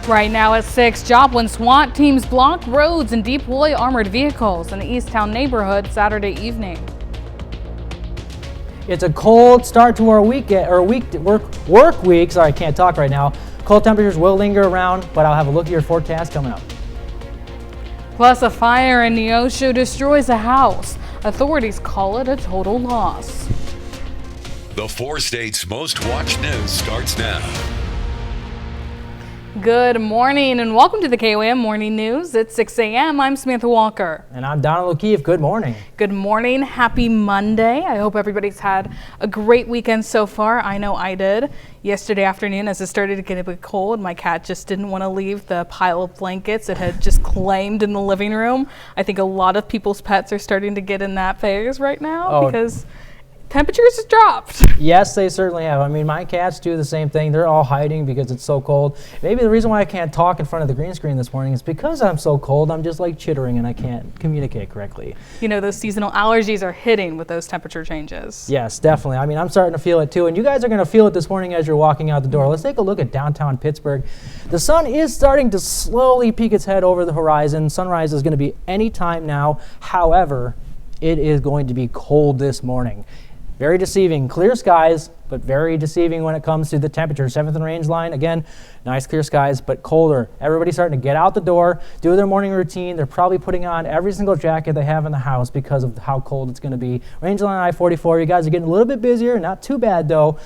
Right now at 6, Joplin SWAT teams block roads and deploy armored vehicles in the Easttown neighborhood Saturday evening. It's a cold start to our work week. Sorry, I can't talk right now. Cold temperatures will linger around, but I'll have a look at your forecast coming up. Plus, a fire in Neosho destroys a house. Authorities call it a total loss. The 4 states' most watched news starts now. Good morning and welcome to the KOM Morning News. It's 6 a.m. I'm Samantha Walker. And I'm Donald O'Keefe. Good morning. Good morning. Happy Monday. I hope everybody's had a great weekend so far. I know I did. Yesterday afternoon, as it started to get a bit cold, my cat just didn't want to leave the pile of blankets it had just claimed in the living room. I think a lot of people's pets are starting to get in that phase right now because temperatures have dropped. Yes, they certainly have. I mean, my cats do the same thing. They're all hiding because it's so cold. Maybe the reason why I can't talk in front of the green screen this morning is because I'm so cold. I'm just like chittering and I can't communicate correctly. You know, those seasonal allergies are hitting with those temperature changes. Yes, definitely. I mean, I'm starting to feel it too. And you guys are going to feel it this morning as you're walking out the door. Let's take a look at downtown Pittsburgh. The sun is starting to slowly peek its head over the horizon. Sunrise is going to be any time now. However, it is going to be cold this morning. Very deceiving. Clear skies, but very deceiving when it comes to the temperature. 7th and range line, again, nice clear skies, but colder. Everybody's starting to get out the door, do their morning routine. They're probably putting on every single jacket they have in the house because of how cold it's going to be. Range line I-44, you guys are getting a little bit busier. Not too bad, though.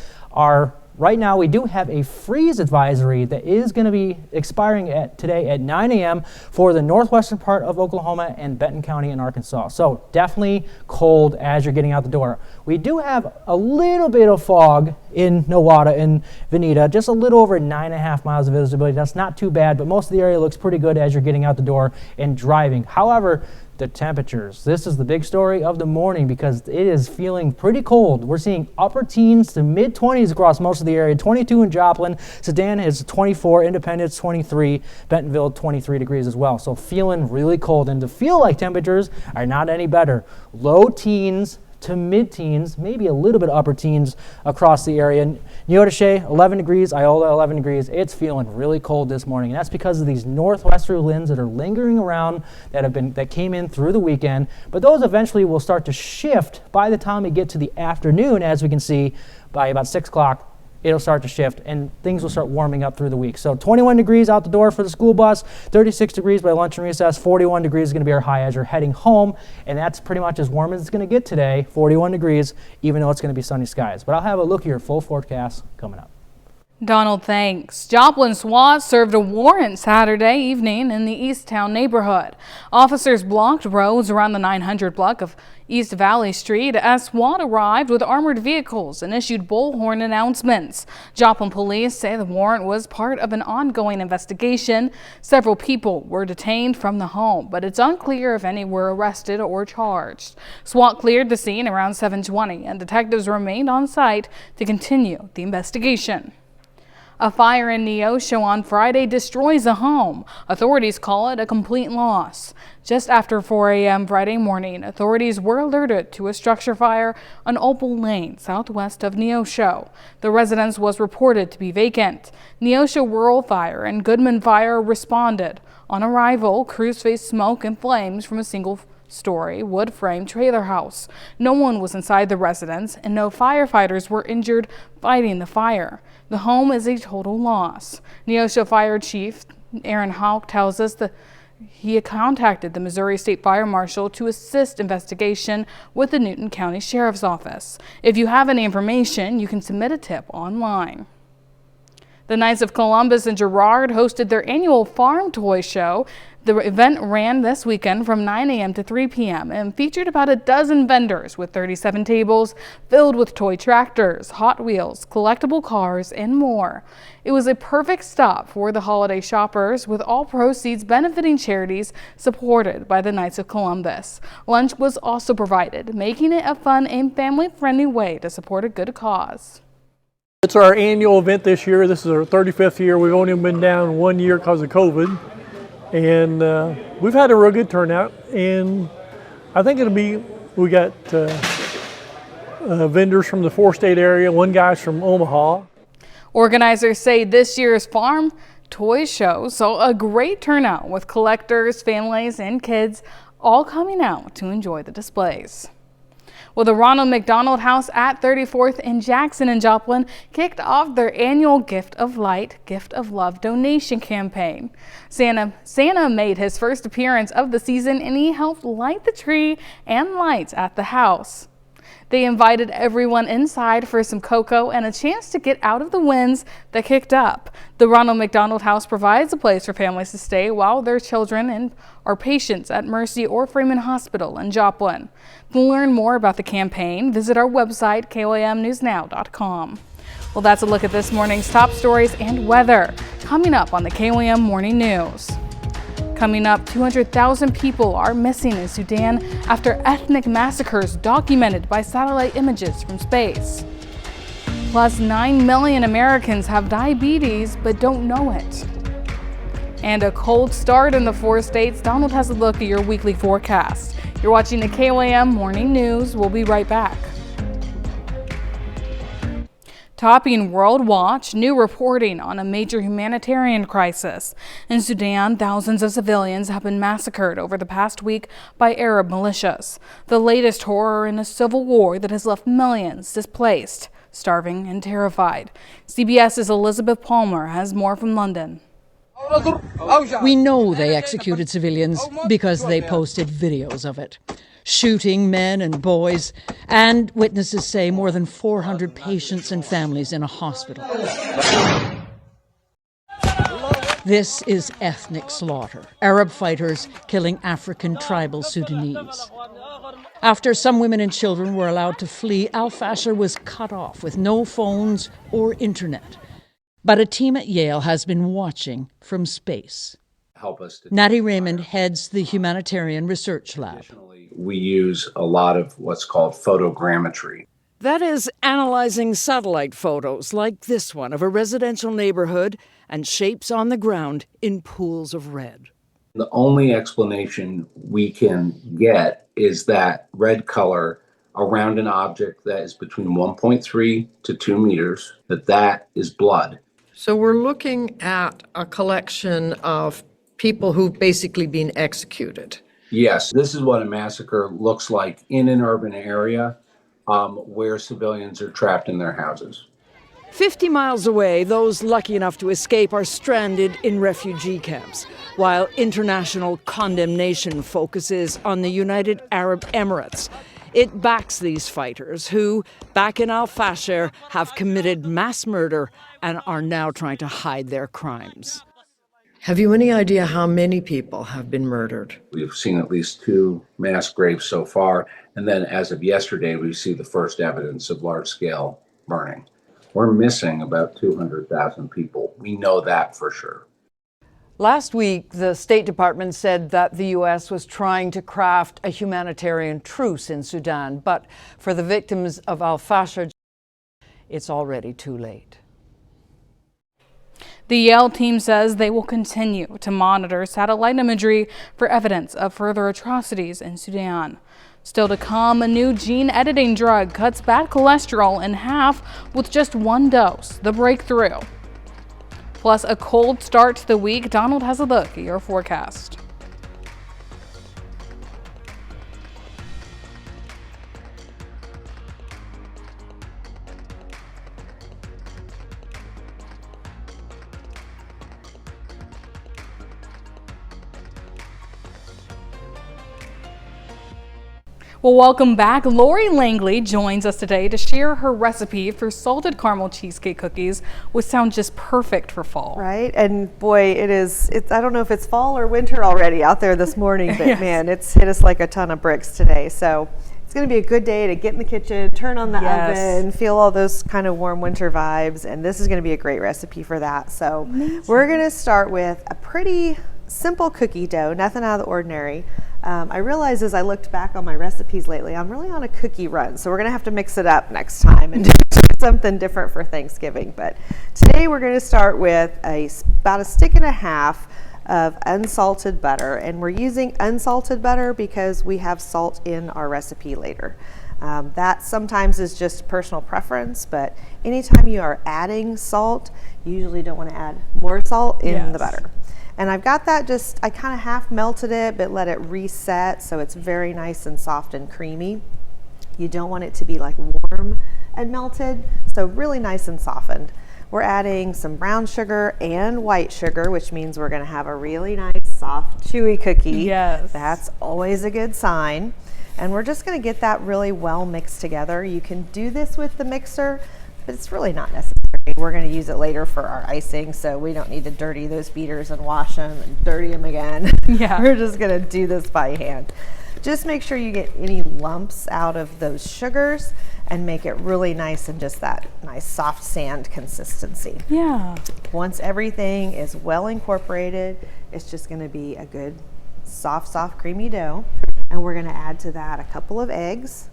Right now, we do have a freeze advisory that is going to be expiring today at 9 a.m. for the northwestern part of Oklahoma and Benton County in Arkansas. So definitely cold as you're getting out the door. We do have a little bit of fog in Nowata and Veneta, just a little over 9.5 miles of visibility. That's not too bad, but most of the area looks pretty good as you're getting out the door and driving. However, the temperatures. This is the big story of the morning because it is feeling pretty cold. We're seeing upper teens to mid 20s across most of the area. 22 in Joplin. Sedan is 24. Independence 23. Bentonville 23 degrees as well. So feeling really cold. And to feel like temperatures are not any better. Low teens to mid-teens, maybe a little bit upper teens across the area. Neodesha, 11 degrees, Iola, 11 degrees. It's feeling really cold this morning, and that's because of these northwesterly winds that are lingering around that came in through the weekend. But those eventually will start to shift by the time we get to the afternoon, as we can see by about 6 o'clock. It'll start to shift and things will start warming up through the week. So 21 degrees out the door for the school bus, 36 degrees by lunch and recess, 41 degrees is going to be our high as you're heading home. And that's pretty much as warm as it's going to get today, 41 degrees, even though it's going to be sunny skies. But I'll have a look at your full forecast coming up. Donald, thanks. Joplin SWAT served a warrant Saturday evening in the Easttown neighborhood. Officers blocked roads around the 900 block of East Valley Street as SWAT arrived with armored vehicles and issued bullhorn announcements. Joplin police say the warrant was part of an ongoing investigation. Several people were detained from the home, but it's unclear if any were arrested or charged. SWAT cleared the scene around 7:20 and detectives remained on site to continue the investigation. A fire in Neosho on Friday destroys a home. Authorities call it a complete loss. Just after 4 a.m. Friday morning, authorities were alerted to a structure fire on Opal Lane, southwest of Neosho. The residence was reported to be vacant. Neosho Rural Fire and Goodman Fire responded. On arrival, crews faced smoke and flames from a single-story wood frame trailer house. No one was inside the residence and no firefighters were injured fighting the fire. The home is a total loss. Neosho Fire Chief Aaron Houck tells us that he contacted the Missouri State Fire Marshal to assist investigation with the Newton County Sheriff's Office. If you have any information, you can submit a tip online. The Knights of Columbus and Girard hosted their annual farm toy show. The event ran this weekend from 9 a.m. to 3 p.m. and featured about a dozen vendors with 37 tables filled with toy tractors, Hot Wheels, collectible cars, and more. It was a perfect stop for the holiday shoppers, with all proceeds benefiting charities supported by the Knights of Columbus. Lunch was also provided, making it a fun and family-friendly way to support a good cause. It's our annual event this year. This is our 35th year. We've only been down 1 year because of COVID. And we've had a real good turnout. And I think we got vendors from the 4-state area. One guy's from Omaha. Organizers say this year's farm toy show saw a great turnout with collectors, families, and kids all coming out to enjoy the displays. Well, the Ronald McDonald House at 34th and Jackson in Joplin kicked off their annual Gift of Light, Gift of Love donation campaign. Santa made his first appearance of the season, and he helped light the tree and lights at the house. They invited everyone inside for some cocoa and a chance to get out of the winds that kicked up. The Ronald McDonald House provides a place for families to stay while their children are patients at Mercy or Freeman Hospital in Joplin. To learn more about the campaign, visit our website, KOAMnewsnow.com. Well, that's a look at this morning's top stories and weather. Coming up on the KOAM Morning News. Coming up, 200,000 people are missing in Sudan after ethnic massacres documented by satellite images from space. Plus, 9 million Americans have diabetes but don't know it. And a cold start in the 4 states. Donald has a look at your weekly forecast. You're watching the KOAM Morning News. We'll be right back. Topping World Watch, new reporting on a major humanitarian crisis. In Sudan, thousands of civilians have been massacred over the past week by Arab militias. The latest horror in a civil war that has left millions displaced, starving, and terrified. CBS's Elizabeth Palmer has more from London. We know they executed civilians because they posted videos of it. Shooting men and boys, and witnesses say more than 400 patients and families in a hospital. This is ethnic slaughter, Arab fighters killing African tribal Sudanese. After some women and children were allowed to flee, Al-Fashir was cut off with no phones or internet. But a team at Yale has been watching from space. Natty Raymond heads the Humanitarian Research Lab. We use a lot of what's called photogrammetry. That is analyzing satellite photos like this one of a residential neighborhood and shapes on the ground in pools of red. The only explanation we can get is that red color around an object that is between 1.3 to 2 meters, that is blood. So we're looking at a collection of people who've basically been executed. Yes, this is what a massacre looks like in an urban area where civilians are trapped in their houses. 50 miles away, those lucky enough to escape are stranded in refugee camps, while international condemnation focuses on the United Arab Emirates. It backs these fighters who, back in Al-Fashir, have committed mass murder and are now trying to hide their crimes. Have you any idea how many people have been murdered? We've seen at least 2 mass graves so far, and then as of yesterday, we see the first evidence of large-scale burning. We're missing about 200,000 people. We know that for sure. Last week, the State Department said that the U.S. was trying to craft a humanitarian truce in Sudan, but for the victims of Al-Fashir, it's already too late. The Yale team says they will continue to monitor satellite imagery for evidence of further atrocities in Sudan. Still to come, a new gene editing drug cuts bad cholesterol in half with just 1 dose, the breakthrough. Plus a cold start to the week. Donald has a look at your forecast. Well, welcome back. Lori Langley joins us today to share her recipe for salted caramel cheesecake cookies, which sound just perfect for fall. Right, and boy, it's I don't know if it's fall or winter already out there this morning, but yes. Man, it's hit us like a ton of bricks today. So it's going to be a good day to get in the kitchen, turn on the oven, feel all those kind of warm winter vibes, and this is going to be a great recipe for that. So we're going to start with a pretty simple cookie dough, nothing out of the ordinary. I realized as I looked back on my recipes lately, I'm really on a cookie run, so we're going to have to mix it up next time and do something different for Thanksgiving. But today we're going to start with about 1.5 sticks of unsalted butter, and we're using unsalted butter because we have salt in our recipe later. That sometimes is just personal preference, but anytime you are adding salt, You usually don't want to add more salt in Yes. the butter. And I've got that I kind of half melted it, but let it reset so it's very nice and soft and creamy. You don't want it to be like warm and melted, so really nice and softened. We're adding some brown sugar and white sugar, which means we're going to have a really nice, soft, chewy cookie. Yes. That's always a good sign. And we're just going to get that really well mixed together. You can do this with the mixer, but it's really not necessary. We're going to use it later for our icing, so we don't need to dirty those beaters and wash them and dirty them again. Yeah. We're just going to do this by hand. Just make sure you get any lumps out of those sugars and make it really nice and just that nice soft sand consistency. Yeah. Once everything is well incorporated, it's just going to be a good soft, creamy dough. And we're going to add to that a couple of eggs.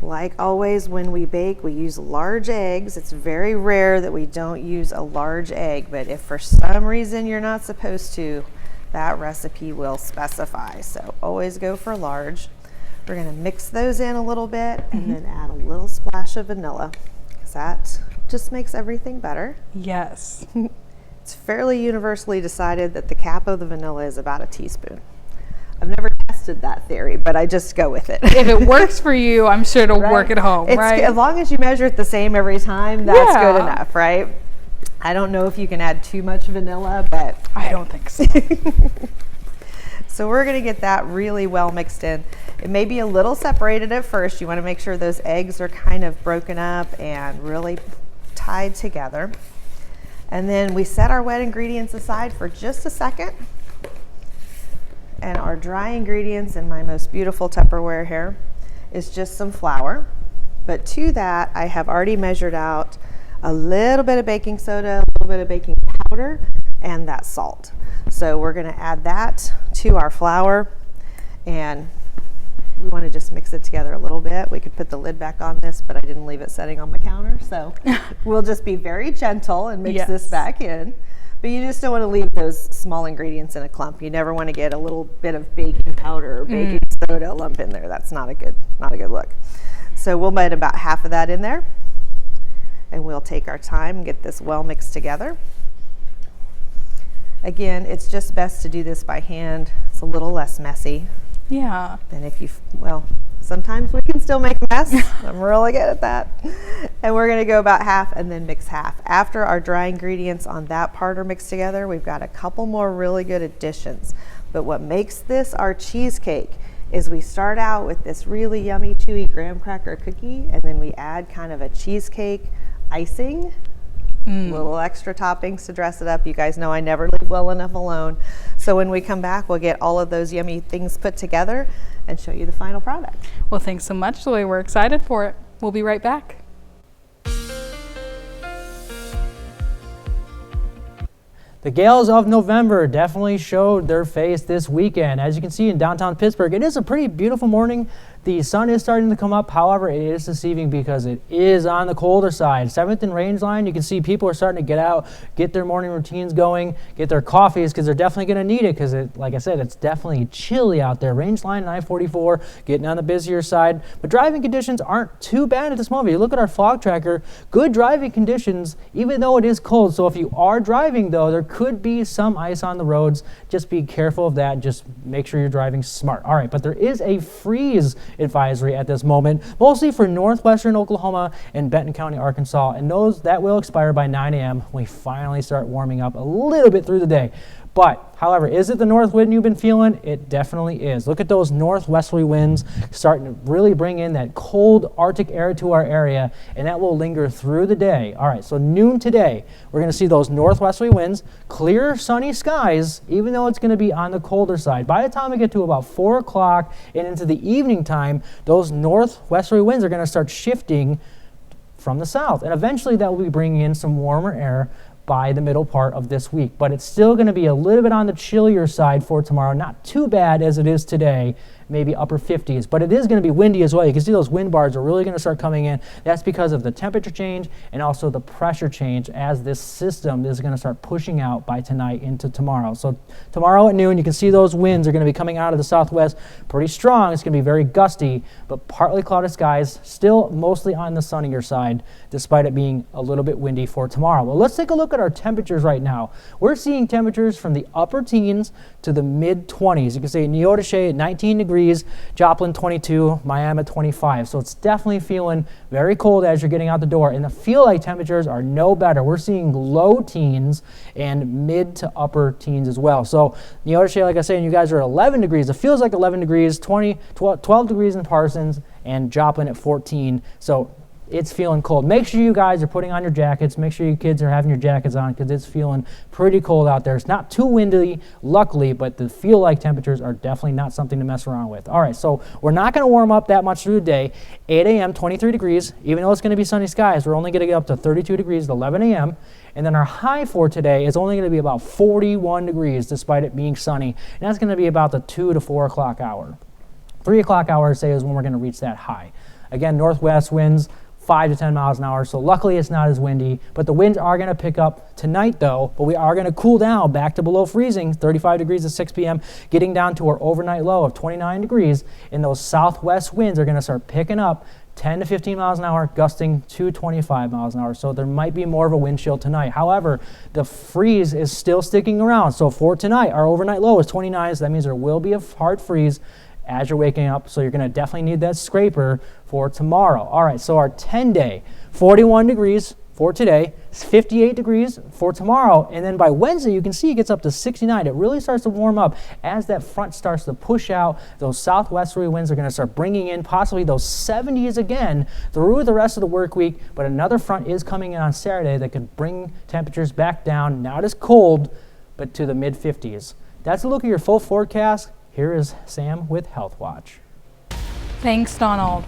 Like always, when we bake, we use large eggs. It's very rare that we don't use a large egg, but if for some reason you're not supposed to, that recipe will specify. So always go for large. We're going to mix those in a little bit and then add a little splash of vanilla, because that just makes everything better. Yes. It's fairly universally decided that the cap of the vanilla is about a teaspoon. I've never tested that theory, but I just go with it. If it works for you, I'm sure it'll Right? work at home, right? As long as you measure it the same every time, that's Yeah. good enough, right? I don't know if you can add too much vanilla, but I don't think so. so we're going to get that really well mixed in. It may be a little separated at first. You want to make sure those eggs are kind of broken up and really tied together. And then we set our wet ingredients aside for just a second. And our dry ingredients in my most beautiful Tupperware here is just some flour. But to that, I have already measured out a little bit of baking soda, a little bit of baking powder, and that salt. So we're going to add that to our flour, and we want to just mix it together a little bit. We could put the lid back on this, but I didn't leave it setting on the counter. So we'll just be very gentle and mix this Yes. back in. But you just don't want to leave those small ingredients in a clump. You never want to get a little bit of baking powder or baking soda lump in there. That's not a good look. So we'll put about half of that in there, and we'll take our time and get this well mixed together. Again, it's just best to do this by hand. It's a little less messy Yeah. than if you, well, sometimes we can still make a mess. I'm really good at that. And we're going to go about half and then mix half. After our dry ingredients on that part are mixed together, we've got a couple more really good additions. But what makes this our cheesecake is we start out with this really yummy, chewy graham cracker cookie, and then we add kind of a cheesecake icing. Little extra toppings to dress it up. You guys know I never leave well enough alone. So when we come back, we'll get all of those yummy things put together and show you the final product. Well, thanks so much, Zoe. We're excited for it. We'll be right back. The gales of November definitely showed their face this weekend. As you can see in downtown Pittsburgh, it is a pretty beautiful morning. The sun is starting to come up. However, it is deceiving because it is on the colder side. 7th and Range line, you can see people are starting to get out, get their morning routines going, get their coffees, because they're definitely going to need it because, like I said, it's definitely chilly out there. Range line and I-44 getting on the busier side. But driving conditions aren't too bad at this moment. If you look at our fog tracker, good driving conditions, even though it is cold. So if you are driving, though, there could be some ice on the roads. Just be careful of that. Just make sure you're driving smart. All right, but there is a freeze advisory at this moment, mostly for northwestern Oklahoma and Benton County, Arkansas, and that will expire by 9 a.m. We finally start warming up a little bit through the day. But, however, is it the north wind you've been feeling? It definitely is. Look at those northwesterly winds starting to really bring in that cold Arctic air to our area, and that will linger through the day. All right, so noon today, we're going to see those northwesterly winds, clear sunny skies, even though it's going to be on the colder side. By the time we get to about 4 o'clock and into the evening time, those northwesterly winds are going to start shifting from the south, and eventually that will be bringing in some warmer air by the middle part of this week. But it's still going to be a little bit on the chillier side for tomorrow. Not too bad as it is today. maybe upper 50s. But it is going to be windy as well. You can see those wind bars are really going to start coming in. That's because of the temperature change and also the pressure change as this system is going to start pushing out by tonight into tomorrow. So tomorrow at noon, you can see those winds are going to be coming out of the southwest pretty strong. It's going to be very gusty, but partly clouded skies, still mostly on the sunnier side, despite it being a little bit windy for tomorrow. Well, let's take a look at our temperatures right now. We're seeing temperatures from the upper teens to the mid-20s. You can see Neodesha at 19 degrees, Joplin 22, Miami 25. So it's definitely feeling very cold as you're getting out the door, and the feel like temperatures are no better. We're seeing low teens and mid to upper teens as well. So Neodesha, like I said, and you guys are 11 degrees. It feels like 11 degrees, 12 degrees in Parsons, and Joplin at 14. So it's feeling cold. Make sure you guys are putting on your jackets. Make sure you kids are having your jackets on because it's feeling pretty cold out there. It's not too windy, luckily, but the feel like temperatures are definitely not something to mess around with. All right, so we're not going to warm up that much through the day. 8 a.m., 23 degrees. Even though it's going to be sunny skies, we're only going to get up to 32 degrees at 11 a.m. And then our high for today is only going to be about 41 degrees despite it being sunny. And that's going to be about the 2 to 4 o'clock hour. 3 o'clock hour, say, is when we're going to reach that high. Again, northwest winds, 5 to 10 miles an hour, so luckily it's not as windy, but the winds are going to pick up tonight though, but we are going to cool down back to below freezing, 35 degrees at 6 p.m., getting down to our overnight low of 29 degrees, and those southwest winds are going to start picking up 10 to 15 miles an hour, gusting to 25 miles an hour, so there might be more of a wind chill tonight. However, the freeze is still sticking around, so for tonight, our overnight low is 29, so that means there will be a hard freeze as you're waking up, so you're going to definitely need that scraper for tomorrow. All right, so our 10-day, 41 degrees for today, 58 degrees for tomorrow, and then by Wednesday, you can see it gets up to 69. It really starts to warm up as that front starts to push out. Those southwesterly winds are going to start bringing in possibly those 70s again through the rest of the work week, but another front is coming in on Saturday that could bring temperatures back down, not as cold, but to the mid-50s. That's a look at your full forecast. Here is Sam with Health Watch. Thanks, Donald.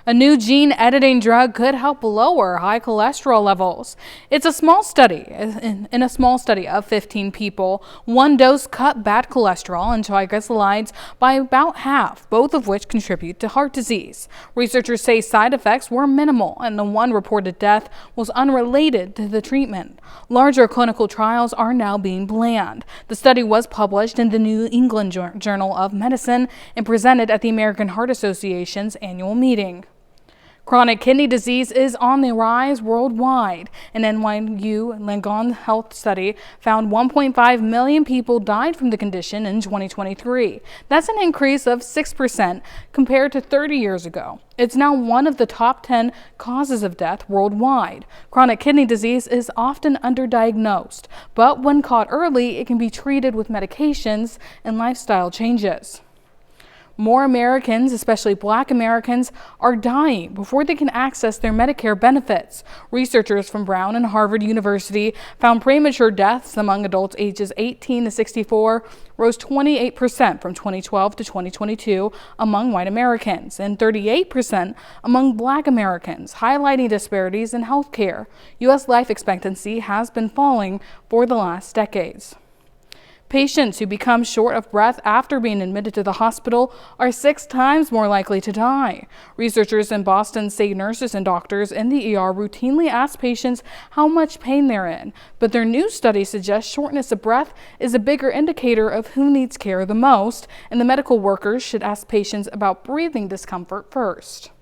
A new gene editing drug could help lower high cholesterol levels. It's a small study. In a small study of 15 people, one dose cut bad cholesterol and triglycerides by about half, both of which contribute to heart disease. Researchers say side effects were minimal, and the one reported death was unrelated to the treatment. Larger clinical trials are now being planned. The study was published in the New England Journal of Medicine and presented at the American Heart Association's annual meeting. Chronic kidney disease is on the rise worldwide. An NYU Langone health study found 1.5 million people died from the condition in 2023. That's an increase of 6% compared to 30 years ago. It's now one of the top 10 causes of death worldwide. Chronic kidney disease is often underdiagnosed, but when caught early, it can be treated with medications and lifestyle changes. More Americans, especially Black Americans, are dying before they can access their Medicare benefits. Researchers from Brown and Harvard University found premature deaths among adults ages 18 to 64 rose 28% from 2012 to 2022 among white Americans and 38% among Black Americans, highlighting disparities in health care. U.S. life expectancy has been falling for the last decades. Patients who become short of breath after being admitted to the hospital are 6 times more likely to die. Researchers in Boston say nurses and doctors in the ER routinely ask patients how much pain they're in, but their new study suggests shortness of breath is a bigger indicator of who needs care the most, and the medical workers should ask patients about breathing discomfort first.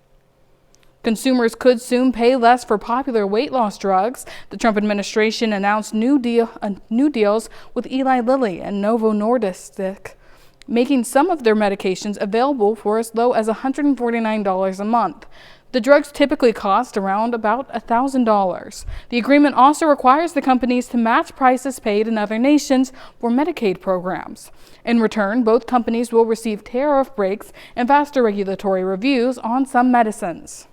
Consumers could soon pay less for popular weight loss drugs. The Trump administration announced new deals with Eli Lilly and Novo Nordisk, making some of their medications available for as low as $149 a month. The drugs typically cost around about $1,000. The agreement also requires the companies to match prices paid in other nations for Medicaid programs. In return, both companies will receive tariff breaks and faster regulatory reviews on some medicines.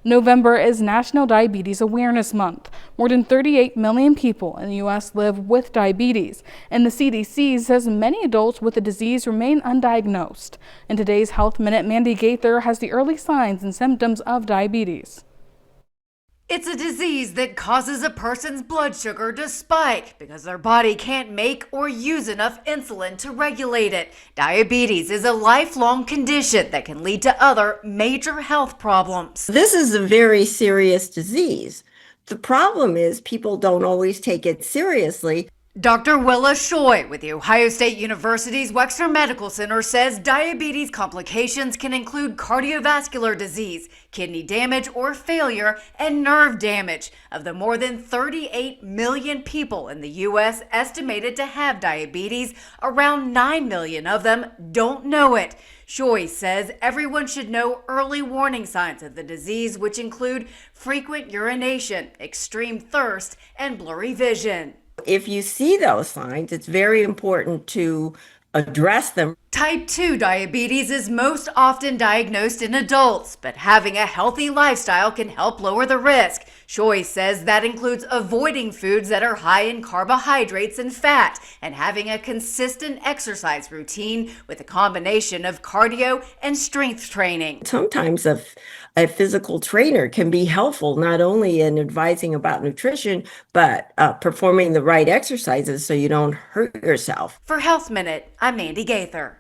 November is National Diabetes Awareness Month. More than 38 million people in the U.S. live with diabetes, and the CDC says many adults with the disease remain undiagnosed. In today's Health Minute, Mandy Gaither has the early signs and symptoms of diabetes. It's a disease that causes a person's blood sugar to spike because their body can't make or use enough insulin to regulate it. Diabetes is a lifelong condition that can lead to other major health problems. This is a very serious disease. The problem is people don't always take it seriously. Dr. Willa Shoy with the Ohio State University's Wexner Medical Center says diabetes complications can include cardiovascular disease, kidney damage or failure, and nerve damage. Of the more than 38 million people in the U.S. estimated to have diabetes, around 9 million of them don't know it. Shoy says everyone should know early warning signs of the disease, which include frequent urination, extreme thirst, and blurry vision. If you see those signs, it's very important to address them. Type 2 diabetes is most often diagnosed in adults, but having a healthy lifestyle can help lower the risk. Shoy says that includes avoiding foods that are high in carbohydrates and fat, and having a consistent exercise routine with a combination of cardio and strength training. Sometimes a physical trainer can be helpful not only in advising about nutrition, but performing the right exercises so you don't hurt yourself. For Health Minute, I'm Mandy Gaither.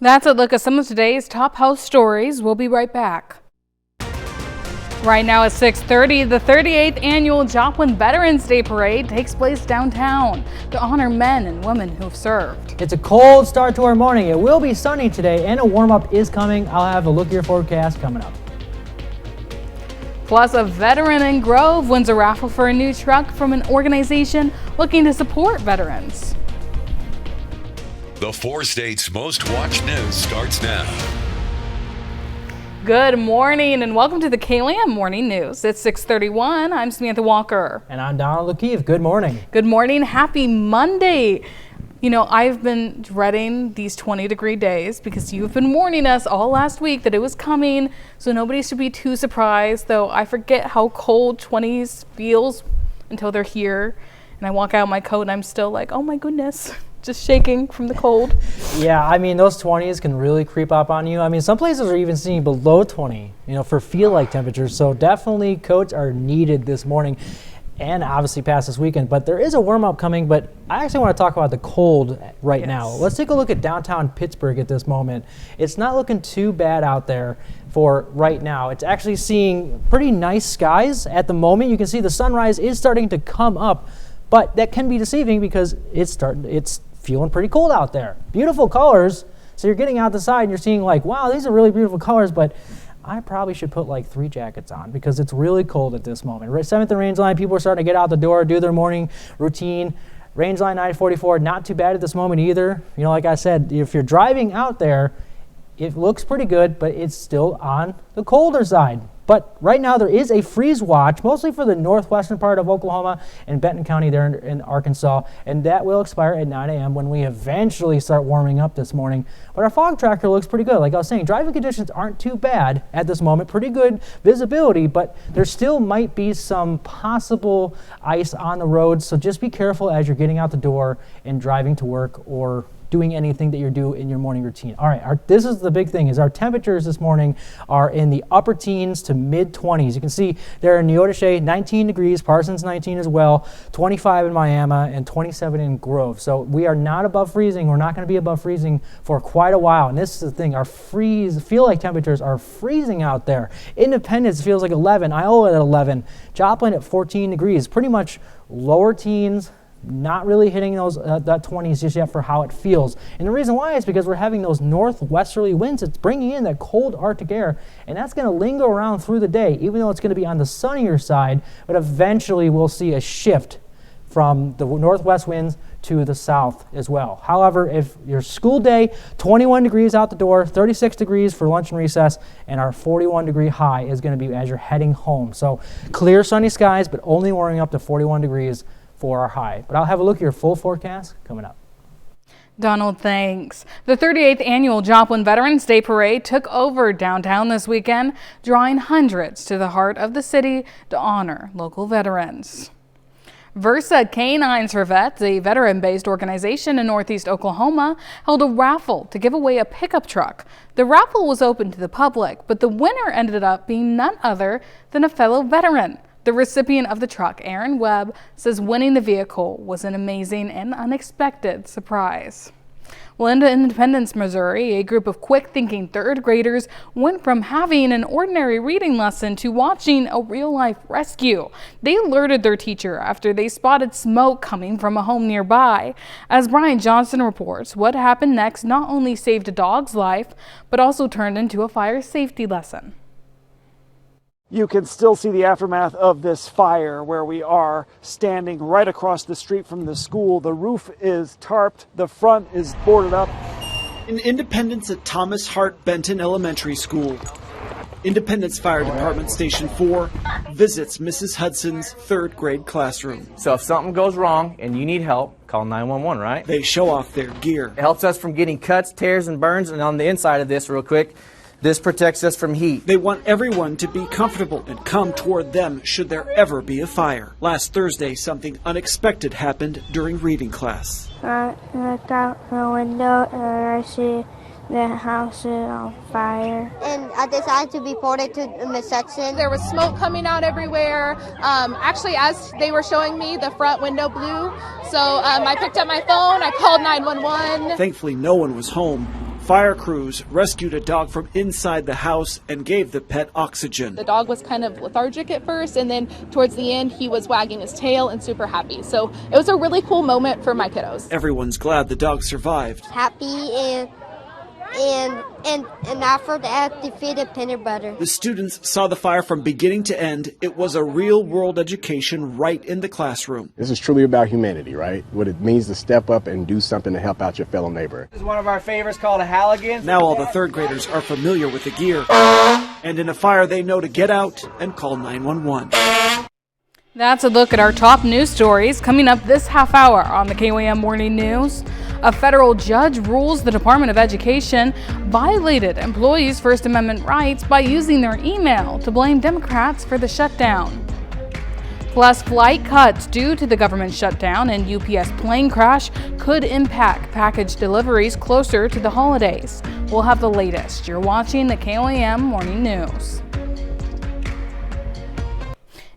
That's a look at some of today's top health stories. We'll be right back. Right now at 6:30, the 38th annual Joplin Veterans Day Parade takes place downtown to honor men and women who've served. It's a cold start to our morning. It will be sunny today and a warm-up is coming. I'll have a look at your forecast coming up. Plus, a veteran in Grove wins a raffle for a new truck from an organization looking to support veterans. The 4 states' most watched news starts now. Good morning and welcome to the KLAM Morning News. It's 6:31. I'm Samantha Walker. And I'm Donald O'Keefe. Good morning. Good morning. Happy Monday. You know, I've been dreading these 20-degree days because you've been warning us all last week that it was coming, so nobody should be too surprised, though I forget how cold 20s feels until they're here. And I walk out in my coat and I'm still like, oh my goodness. Just shaking from the cold. Yeah, I mean, those 20s can really creep up on you. I mean, some places are even seeing below 20, for feel-like temperatures. So definitely coats are needed this morning and obviously past this weekend. But there is a warm-up coming, but I actually want to talk about the cold right now. Let's take a look at downtown Pittsburgh at this moment. It's not looking too bad out there for right now. It's actually seeing pretty nice skies at the moment. You can see the sunrise is starting to come up, but that can be deceiving because it's feeling pretty cold out there. Beautiful colors. So you're getting out the side and you're seeing like, wow, these are really beautiful colors, but I probably should put like 3 jackets on because it's really cold at this moment. 7th and Range Line, people are starting to get out the door, do their morning routine. Range Line 944, not too bad at this moment either. Like I said, if you're driving out there, it looks pretty good, but it's still on the colder side. But right now there is a freeze watch, mostly for the northwestern part of Oklahoma and Benton County there in Arkansas, and that will expire at 9 a.m. when we eventually start warming up this morning. But our fog tracker looks pretty good. Like I was saying, driving conditions aren't too bad at this moment. Pretty good visibility, but there still might be some possible ice on the roads, so just be careful as you're getting out the door and driving to work or doing anything that you do in your morning routine. All right, this is the big thing, is our temperatures this morning are in the upper teens to mid-20s. You can see there in Neodesha, 19 degrees, Parsons 19 as well, 25 in Miami, and 27 in Grove. So we are not above freezing. We're not going to be above freezing for quite a while. And this is the thing, our feel-like temperatures are freezing out there. Independence feels like 11, Iowa at 11, Joplin at 14 degrees, pretty much lower teens, not really hitting those that 20s just yet for how it feels. And the reason why is because we're having those northwesterly winds. It's bringing in that cold Arctic air, and that's going to linger around through the day, even though it's going to be on the sunnier side. But eventually we'll see a shift from the northwest winds to the south as well. However, if your school day, 21 degrees out the door, 36 degrees for lunch and recess, and our 41-degree high is going to be as you're heading home. So clear sunny skies, but only warming up to 41 degrees for our high. But I'll have a look at your full forecast coming up. Donald, thanks. The 38th annual Joplin Veterans Day Parade took over downtown this weekend, drawing hundreds to the heart of the city to honor local veterans. Versa Canines for Vets, a veteran-based organization in Northeast Oklahoma, held a raffle to give away a pickup truck. The raffle was open to the public, but the winner ended up being none other than a fellow veteran. The recipient of the truck, Aaron Webb, says winning the vehicle was an amazing and unexpected surprise. Well, in Independence, Missouri, a group of quick-thinking third graders went from having an ordinary reading lesson to watching a real-life rescue. They alerted their teacher after they spotted smoke coming from a home nearby. As Brian Johnson reports, what happened next not only saved a dog's life, but also turned into a fire safety lesson. You can still see the aftermath of this fire where we are standing right across the street from the school. The roof is tarped, the front is boarded up. In Independence at Thomas Hart Benton Elementary School, Independence Fire Department Station 4 visits Mrs. Hudson's third grade classroom. So if something goes wrong and you need help, call 911, right? They show off their gear. It helps us from getting cuts, tears, and burns, and on the inside of this, real quick, this protects us from heat. They want everyone to be comfortable and come toward them should there ever be a fire. Last Thursday, something unexpected happened during reading class. I looked out the window and I see the house is on fire. And I decided to report it to Miss Hudson. There was smoke coming out everywhere. Actually, as they were showing me, the front window blew. So I picked up my phone, I called 911. Thankfully, no one was home. Fire crews rescued a dog from inside the house and gave the pet oxygen. The dog was kind of lethargic at first, and then towards the end, he was wagging his tail and super happy. So it was a really cool moment for my kiddos. Everyone's glad the dog survived. Happy and after that defeated peanut butter. The students saw the fire from beginning to end. It was a real-world education right in the classroom. This is truly about humanity, right? What it means to step up and do something to help out your fellow neighbor. This is one of our favorites called a Halligan. Now all the third graders are familiar with the gear. And in a fire, they know to get out and call 911. That's a look at our top news stories coming up this half hour on the KOAM Morning News. A federal judge rules the Department of Education violated employees' First Amendment rights by using their email to blame Democrats for the shutdown. Plus, flight cuts due to the government shutdown and UPS plane crash could impact package deliveries closer to the holidays. We'll have the latest. You're watching the KOAM Morning News.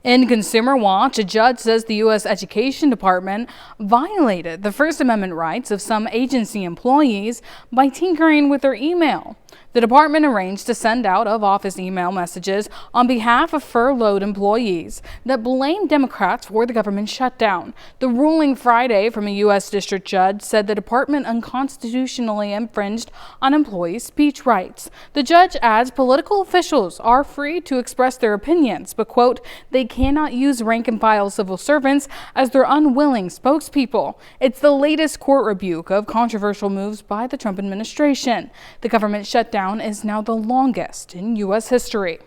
In Consumer Watch, a judge says the U.S. Education Department violated the First Amendment rights of some agency employees by tinkering with their email. The department arranged to send out of-office email messages on behalf of furloughed employees that blamed Democrats for the government shutdown. The ruling Friday from a U.S. district judge said the department unconstitutionally infringed on employees' speech rights. The judge adds political officials are free to express their opinions, but, quote, they cannot use rank-and-file civil servants as their unwilling spokespeople. It's the latest court rebuke of controversial moves by the Trump administration. The government shutdown is now the longest in U.S. history.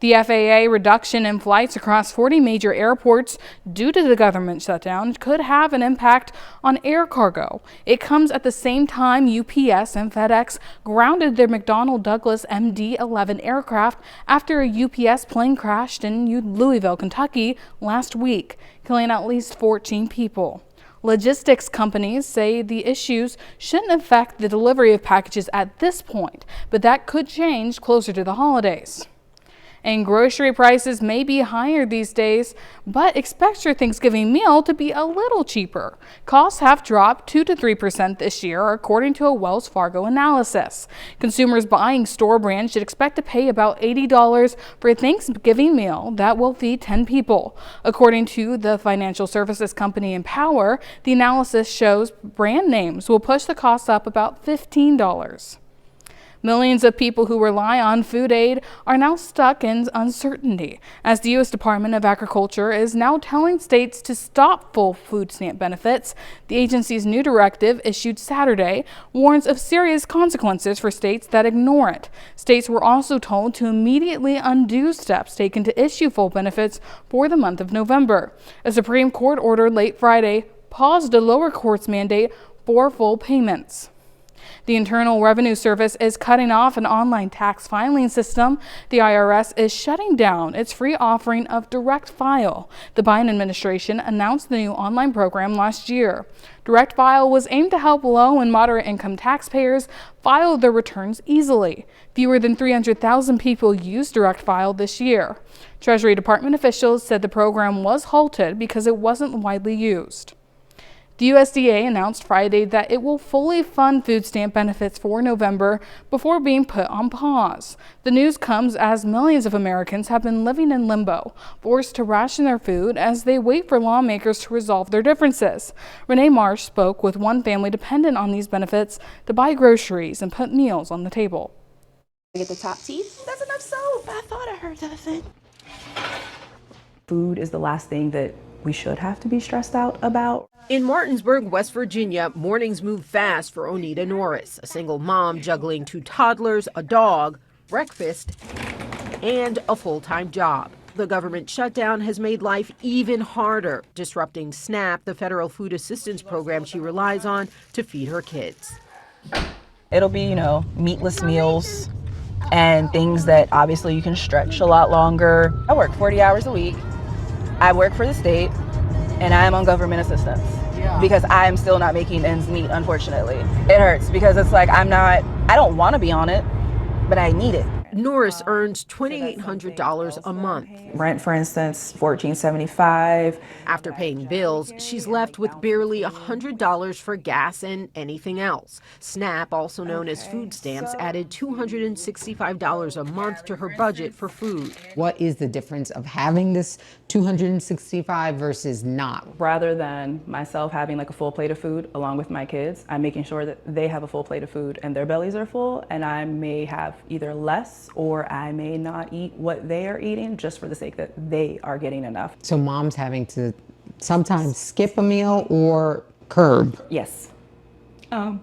The FAA reduction in flights across 40 major airports due to the government shutdown could have an impact on air cargo. It comes at the same time UPS and FedEx grounded their McDonnell Douglas MD-11 aircraft after a UPS plane crashed in Louisville, Kentucky last week, killing at least 14 people. Logistics companies say the issues shouldn't affect the delivery of packages at this point, but that could change closer to the holidays. And grocery prices may be higher these days, but expect your Thanksgiving meal to be a little cheaper. Costs have dropped 2 to 3% this year, according to a Wells Fargo analysis. Consumers buying store brand should expect to pay about $80 for a Thanksgiving meal that will feed 10 people. According to the financial services company Empower, the analysis shows brand names will push the cost up about $15. Millions of people who rely on food aid are now stuck in uncertainty, as the U.S. Department of Agriculture is now telling states to stop full food stamp benefits. The agency's new directive, issued Saturday, warns of serious consequences for states that ignore it. States were also told to immediately undo steps taken to issue full benefits for the month of November. A Supreme Court order late Friday paused a lower court's mandate for full payments. The Internal Revenue Service is cutting off an online tax filing system. The IRS is shutting down its free offering of Direct File. The Biden administration announced the new online program last year. Direct File was aimed to help low and moderate income taxpayers file their returns easily. Fewer than 300,000 people used Direct File this year. Treasury Department officials said the program was halted because it wasn't widely used. The USDA announced Friday that it will fully fund food stamp benefits for November before being put on pause. The news comes as millions of Americans have been living in limbo, forced to ration their food as they wait for lawmakers to resolve their differences. Renee Marsh spoke with one family dependent on these benefits to buy groceries and put meals on the table. Get the top teeth. That's enough soap. I thought I heard that thing. Food is the last thing that we should have to be stressed out about. In Martinsburg, West Virginia, mornings move fast for Onita Norris, a single mom juggling 2 toddlers, a dog, breakfast, and a full-time job. The government shutdown has made life even harder, disrupting SNAP, the federal food assistance program she relies on to feed her kids. It'll be, meatless meals and things that obviously you can stretch a lot longer. I work 40 hours a week. I work for the state. And I am on government assistance because I am still not making ends meet, unfortunately. It hurts because it's like I don't want to be on it, but I need it. Norris earns $2,800 a month. Rent, for instance, $1,475. After paying bills, she's left with barely $100 for gas and anything else. SNAP, also known as food stamps, added $265 a month to her budget for food. What is the difference of having this $265 versus not? Rather than myself having like a full plate of food along with my kids, I'm making sure that they have a full plate of food and their bellies are full, and I may have either less or I may not eat what they are eating just for the sake that they are getting enough. So mom's having to sometimes skip a meal or curb. Yes. Yeah,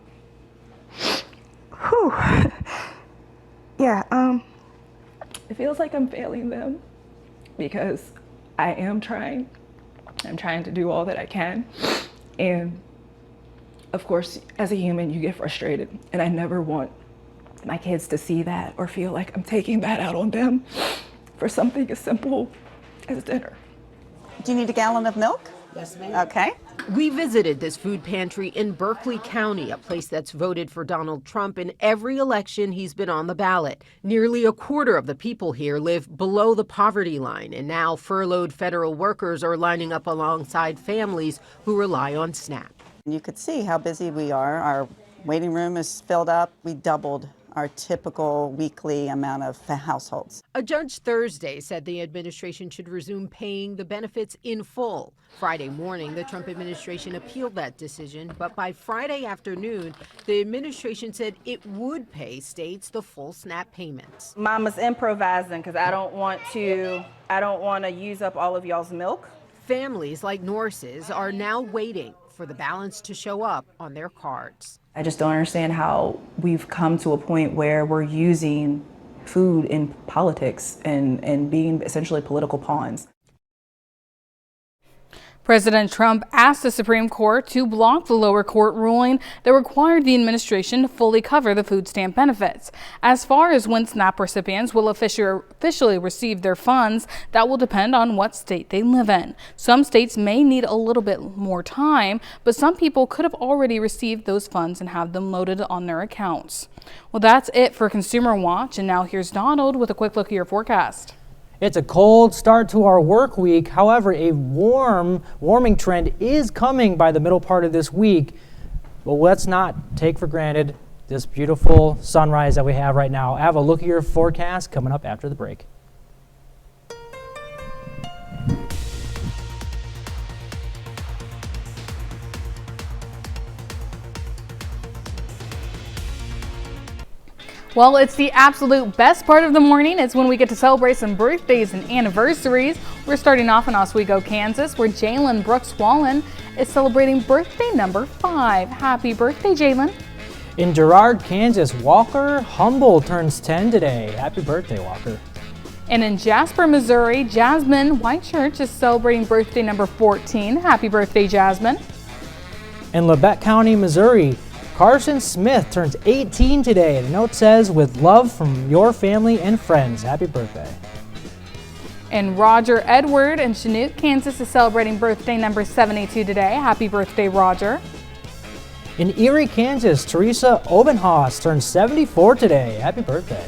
it feels like I'm failing them because I am trying. I'm trying to do all that I can. And of course, as a human, you get frustrated, and I never want my kids to see that or feel like I'm taking that out on them for something as simple as dinner. Do you need a gallon of milk? Yes, ma'am. Okay. We visited this food pantry in Berkeley County, a place that's voted for Donald Trump in every election he's been on the ballot. Nearly a quarter of the people here live below the poverty line, and now furloughed federal workers are lining up alongside families who rely on SNAP. You could see how busy we are. Our waiting room is filled up. We doubled our typical weekly amount of households. A judge Thursday said the administration should resume paying the benefits in full. Friday morning, the Trump administration appealed that decision, but by Friday afternoon, the administration said it would pay states the full SNAP payments. Mama's improvising because I don't want to use up all of y'all's milk. Families like Norris's are now waiting for the balance to show up on their cards. I just don't understand how we've come to a point where we're using food in politics and being essentially political pawns. President Trump asked the Supreme Court to block the lower court ruling that required the administration to fully cover the food stamp benefits. As far as when SNAP recipients will officially receive their funds, that will depend on what state they live in. Some states may need a little bit more time, but some people could have already received those funds and have them loaded on their accounts. Well, that's it for Consumer Watch, and now here's Donald with a quick look at your forecast. It's a cold start to our work week. However, a warming trend is coming by the middle part of this week. But let's not take for granted this beautiful sunrise that we have right now. Have a look at your forecast coming up after the break. Well, it's the absolute best part of the morning. It's when we get to celebrate some birthdays and anniversaries. We're starting off in Oswego, Kansas, where Jalen Brooks Wallen is celebrating birthday number 5. Happy birthday, Jalen. In Girard, Kansas, Walker Humble turns 10 today. Happy birthday, Walker. And in Jasper, Missouri, Jasmine Whitechurch is celebrating birthday number 14. Happy birthday, Jasmine. In Labette County, Missouri, Carson Smith turns 18 today. The note says, with love from your family and friends. Happy birthday. And Roger Edward in Chanute, Kansas is celebrating birthday number 72 today. Happy birthday, Roger. In Erie, Kansas, Teresa Obenhaus turns 74 today. Happy birthday.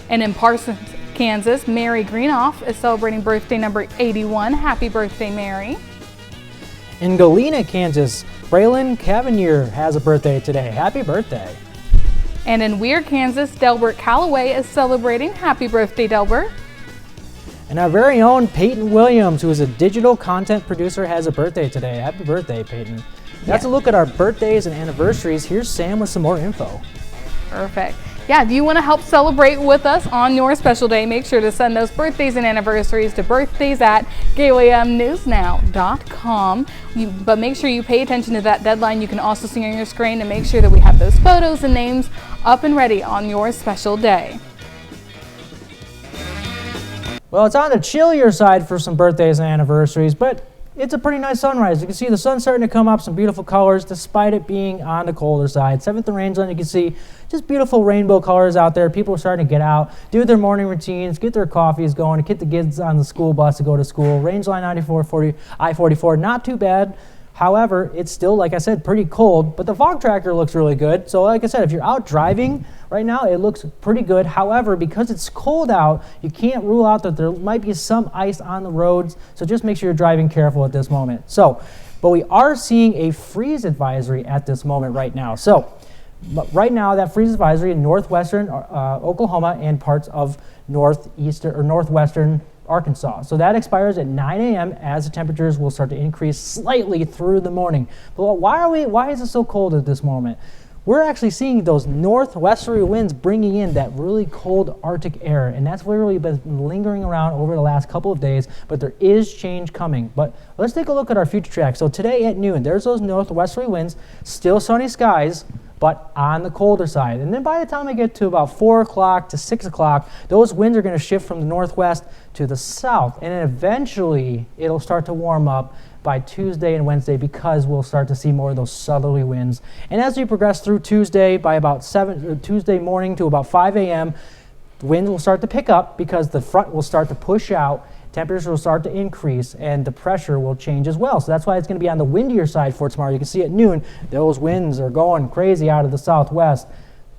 And in Parsons, Kansas, Mary Greenoff is celebrating birthday number 81. Happy birthday, Mary. In Galena, Kansas, Braylon Cavanier has a birthday today. Happy birthday. And in Weir, Kansas, Delbert Calloway is celebrating. Happy birthday, Delbert. And our very own Peyton Williams, who is a digital content producer, has a birthday today. Happy birthday, Peyton. That's a look at our birthdays and anniversaries. Here's Sam with some more info. Perfect. Yeah, if you want to help celebrate with us on your special day, make sure to send those birthdays and anniversaries to birthdays@galamnewsnow.com. But make sure you pay attention to that deadline. You can also see on your screen to make sure that we have those photos and names up and ready on your special day. Well, it's on the chillier side for some birthdays and anniversaries, but it's a pretty nice sunrise. You can see the sun starting to come up, some beautiful colors, despite it being on the colder side. 7th and Rangeland, you can see just beautiful rainbow colors out there. People are starting to get out, do their morning routines, get their coffees going, get the kids on the school bus to go to school. Rangeline 9440, I-44, not too bad. However, it's still, like I said, pretty cold, but the fog tracker looks really good. So like I said, if you're out driving right now, it looks pretty good. However, because it's cold out, you can't rule out that there might be some ice on the roads. So just make sure you're driving careful at this moment. But we are seeing a freeze advisory at this moment right now. But right now, that freeze advisory in northwestern Oklahoma and parts of northwestern Arkansas. So that expires at 9 a.m. as the temperatures will start to increase slightly through the morning. But why is it so cold at this moment? We're actually seeing those northwesterly winds bringing in that really cold Arctic air, and that's literally been lingering around over the last couple of days, but there is change coming. But let's take a look at our future track. So today at noon, there's those northwesterly winds, still sunny skies, but on the colder side. And then by the time we get to about 4 o'clock to 6 o'clock, those winds are going to shift from the northwest to the south. And then eventually, it'll start to warm up by Tuesday and Wednesday because we'll start to see more of those southerly winds. And as we progress through Tuesday, by about Tuesday morning to about 5 a.m., the wind will start to pick up because the front will start to push out. Temperatures will start to increase and the pressure will change as well. So that's why it's going to be on the windier side for tomorrow. You can see at noon, those winds are going crazy out of the southwest,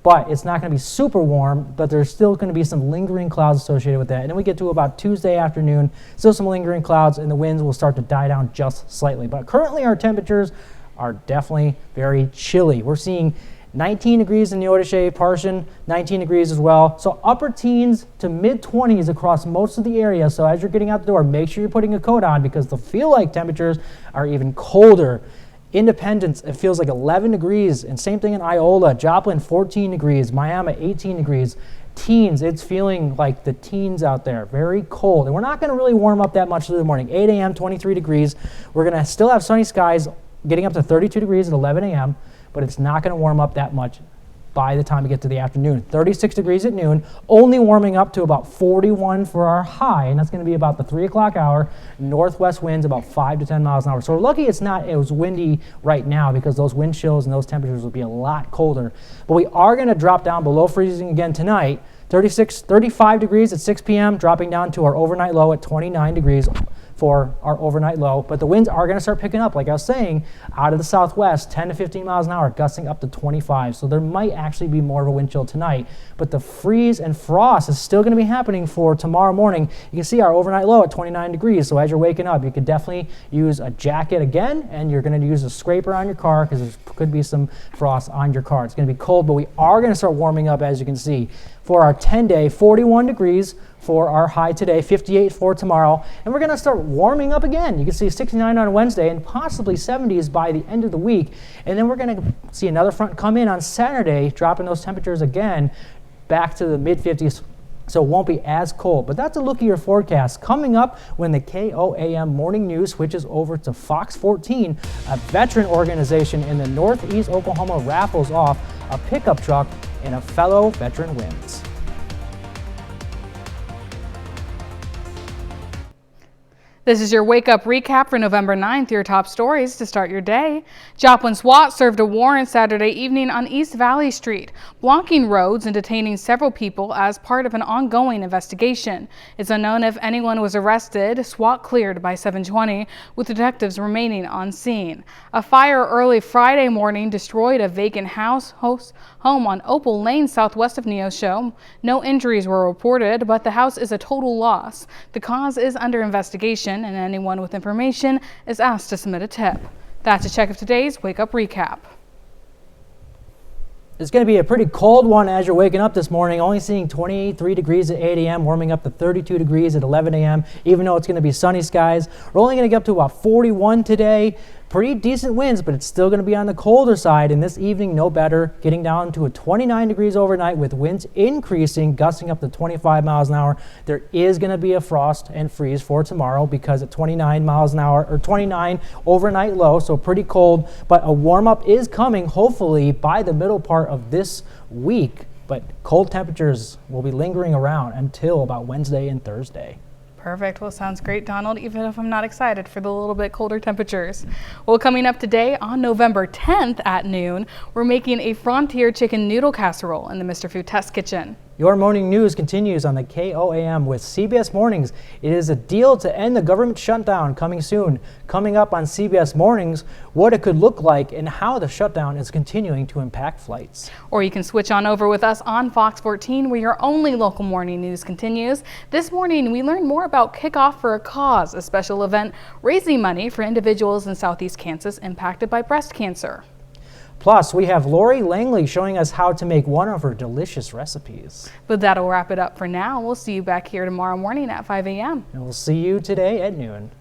but it's not going to be super warm, but there's still going to be some lingering clouds associated with that. And then we get to about Tuesday afternoon, still some lingering clouds, and the winds will start to die down just slightly. But currently our temperatures are definitely very chilly. We're seeing 19 degrees in Neodesha, Parson, 19 degrees as well. So upper teens to mid 20s across most of the area. So as you're getting out the door, make sure you're putting a coat on because the feel-like temperatures are even colder. Independence, it feels like 11 degrees. And same thing in Iola, Joplin, 14 degrees, Miami, 18 degrees. Teens, it's feeling like the teens out there, very cold. And we're not going to really warm up that much through the morning. 8 a.m., 23 degrees. We're going to still have sunny skies getting up to 32 degrees at 11 a.m., but it's not going to warm up that much by the time we get to the afternoon. 36 degrees at noon, only warming up to about 41 for our high, and that's going to be about the 3 o'clock hour. Northwest winds about 5 to 10 miles an hour. So we're lucky it was windy right now because those wind chills and those temperatures will be a lot colder. But we are going to drop down below freezing again tonight. 35 degrees at 6 p.m., dropping down to our overnight low at 29 degrees for our overnight low. But the winds are going to start picking up, like I was saying, out of the southwest, 10 to 15 miles an hour, gusting up to 25. So there might actually be more of a wind chill tonight. But the freeze and frost is still going to be happening for tomorrow morning. You can see our overnight low at 29 degrees. So as you're waking up, you could definitely use a jacket again, and you're going to use a scraper on your car because there could be some frost on your car. It's going to be cold, but we are going to start warming up, as you can see. For our 10-day, 41 degrees for our high today, 58 for tomorrow. And we're going to start warming up again. You can see 69 on Wednesday and possibly 70s by the end of the week. And then we're going to see another front come in on Saturday, dropping those temperatures again back to the mid-50s. So it won't be as cold. But that's a look at your forecast. Coming up when the KOAM Morning News switches over to Fox 14, a veteran organization in the Northeast Oklahoma raffles off a pickup truck and a fellow veteran wins. This is your Wake Up recap for November 9th, your top stories to start your day. Joplin SWAT served a warrant Saturday evening on East Valley Street, blocking roads and detaining several people as part of an ongoing investigation. It's unknown if anyone was arrested. SWAT cleared by 7:20, with detectives remaining on scene. A fire early Friday morning destroyed a vacant home on Opal Lane, southwest of Neosho. No injuries were reported, but the house is a total loss. The cause is under investigation, and anyone with information is asked to submit a tip. That's a check of today's Wake Up Recap. It's going to be a pretty cold one as you're waking up this morning, only seeing 23 degrees at 8 a.m., warming up to 32 degrees at 11 a.m., even though it's going to be sunny skies. We're only going to get up to about 41 today. Pretty decent winds, but it's still going to be on the colder side. And this evening, no better, getting down to a 29 degrees overnight with winds increasing, gusting up to 25 miles an hour. There is going to be a frost and freeze for tomorrow because at 29 miles an hour, or 29 overnight low, so pretty cold. But a warm up is coming, hopefully, by the middle part of this week. But cold temperatures will be lingering around until about Wednesday and Thursday. Perfect. Well, sounds great, Donald, even if I'm not excited for the little bit colder temperatures. Well, coming up today on November 10th at noon, we're making a Frontier chicken noodle casserole in the Mr. Food Test Kitchen. Your morning news continues on the KOAM with CBS Mornings. It is a deal to end the government shutdown coming soon. Coming up on CBS Mornings, what it could look like and how the shutdown is continuing to impact flights. Or you can switch on over with us on Fox 14, where your only local morning news continues. This morning, we learn more about Kickoff for a Cause, a special event raising money for individuals in Southeast Kansas impacted by breast cancer. Plus, we have Lori Langley showing us how to make one of her delicious recipes. But that'll wrap it up for now. We'll see you back here tomorrow morning at 5 a.m. And we'll see you today at noon.